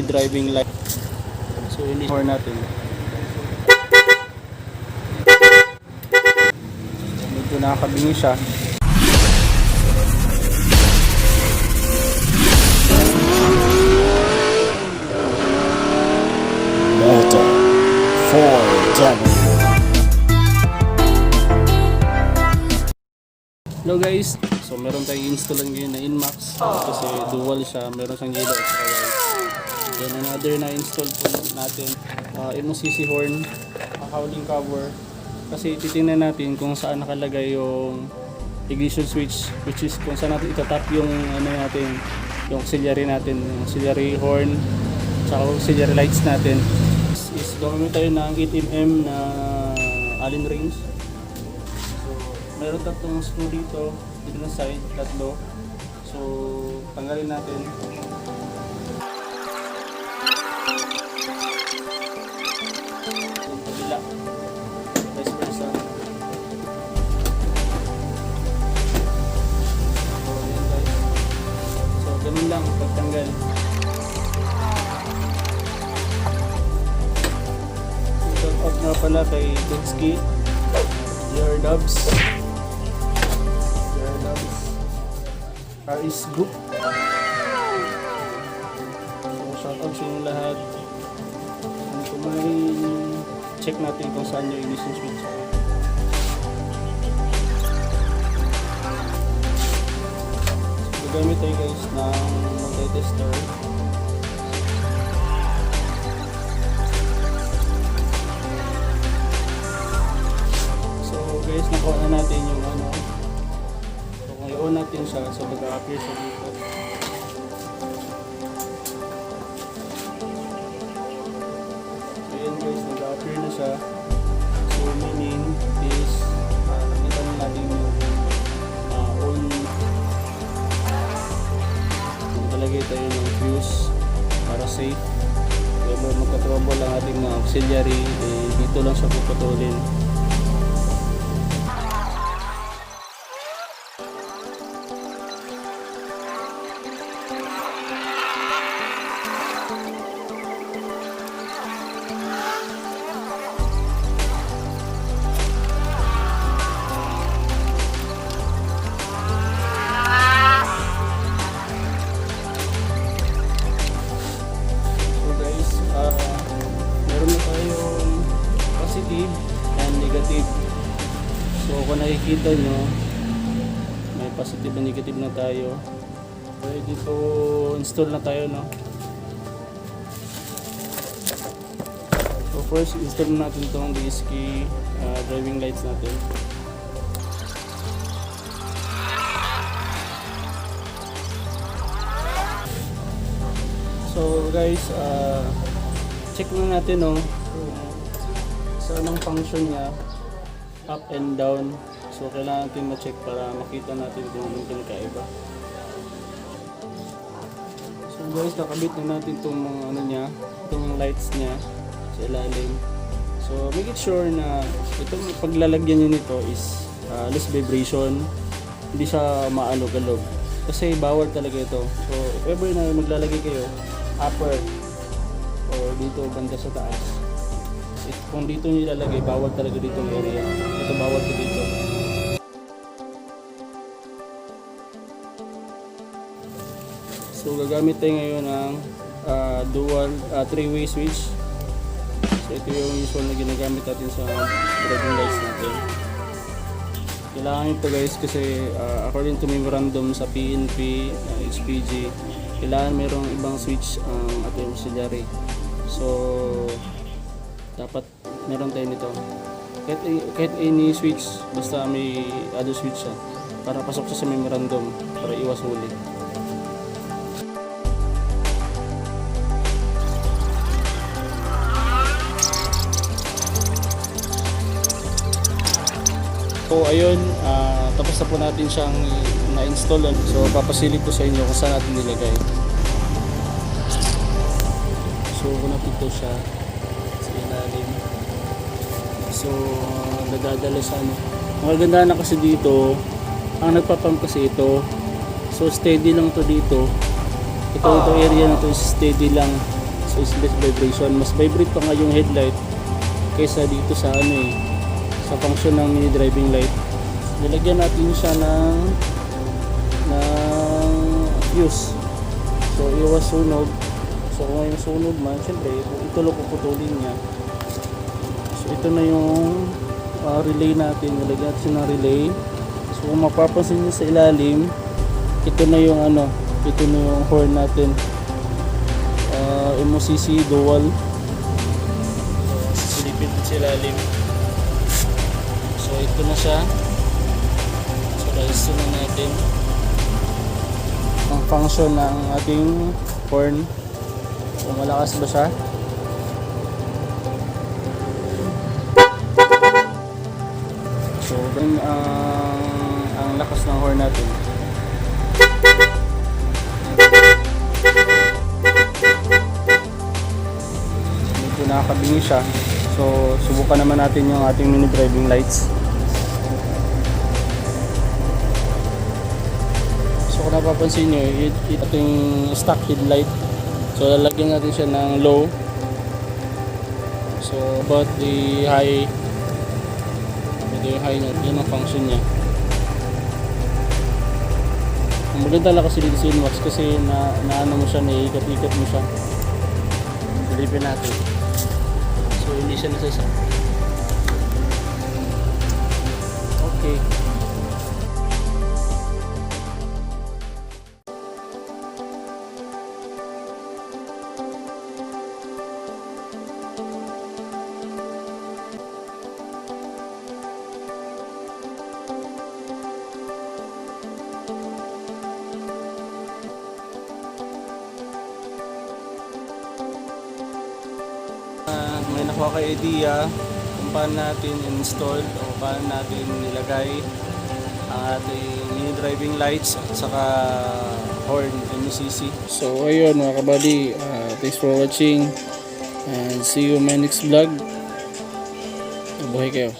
may driving light. So ini-horn natin. Medyo nakakabingi siya. Hello guys, so meron tayong installan ngayon na NMAX kasi dual siya, meron siyang yellow at saka white. Then another na install po natin, MOCC horn, howling cover, kasi titingnan natin kung saan nakalagay yung ignition switch, which is kung saan natin itatap yung ano natin, yung auxiliary natin, yung auxiliary horn, saka auxiliary lights natin. Is gagawin tayo ng 8mm na Allen wrench. Meron tatlong screw dito na side, tatlo. So, tanggalin natin. Yung kabila. Vice versa. So, ayan guys. So, ganun lang pagtanggal. Shout out nga pala kay Diskarte, memoradums. RS Group. So, shoutout sa inyo lahat. Kung may check natin kung saan yung ignition switch. So, gagamit tayo guys ng multi-tester. So guys, nakuha na natin yung ano. I-on natin siya so mag-appear siya dito. So yan guys, nag-appear na siya. So meaning is nakita na natin yung on. Nakalagay tayo ng fuse para safe. Kaya magka-trouble ang ating mga auxiliary, dito lang siya puputulin. Meron na tayong positive and negative. So kung nakikita nyo, may positive and negative na tayo. Okay, dito install na tayo, no? So first install natin itong diskarte driving lights natin. So guys, check na natin, no, sa anong function niya, up and down. So kailangan natin ma-check para makita natin kung anong pinakaiba. So guys, nakabit na natin itong mga ano niya, itong lights niya sa ilalim. So make it sure na itong paglalagyan niyo nito is less vibration, hindi siya maalog-alog. Kasi bawal talaga ito. So if ever na maglalagay kayo, upper or dito banda sa taas, kung dito nyo ilalagay, bawal talaga dito yung area. Dito bawal to dito. So gagamit tayo ngayon ng dual 3-way switch. So ito yung usual na ginagamit natin sa driving lights natin. Kailangan ito guys kasi according to memorandum sa PNP, HPG, kailangan mayroong ibang switch ang ating auxiliary. So dapat meron tayo nito. Kahit any switch, basta may other switch siya para pasok siya sa memorandum para iwas huli. So ayun, tapos na po natin siyang na-install. So papasilip ko sa inyo kung saan natin nilagay. So kung napito siya sa ilalim. So nadadala siya, no? Ang maganda na kasi dito, ang nagpapump kasi ito. So steady lang to dito. Ito area na to, steady lang. NMAX is less vibration. Mas vibrate pa nga yung headlight kaysa dito sa sa function ng mini driving light. Nilagyan natin siya ng fuse. So iwas sunog. So kung yung sunog man, syempre ito lang puputulin niya. So ito na yung relay natin. Nilagyan natin ng relay. So kung mapapansin niyo sa ilalim, ito na yung ito na yung horn natin. MOCC dual. So silipin sa ilalim. So ito na siya. So guys, na natin ang function ng ating horn. Kung malakas ba siya. So ganun ang lakas ng horn natin. Medyo nakakabingi siya. So subukan naman natin yung ating mini driving lights. So kung napapansin nyo, ito yung stock headlight. So lalagyan natin siya ng low. So about the high. Ito yung high note, yun ang function niya. Ang maganda lang kasi dito sa NMAX kasi naano mo siya, naiikat-ikat mo siya. Silipin natin. So hindi siya nasasa. Okay. May nakuha kayo idea kung paano natin install o paano natin nilagay ang ating mini driving lights at saka horn MOCC. So ayun mga kabady, thanks for watching and see you in my next vlog. Mabuhay kayo.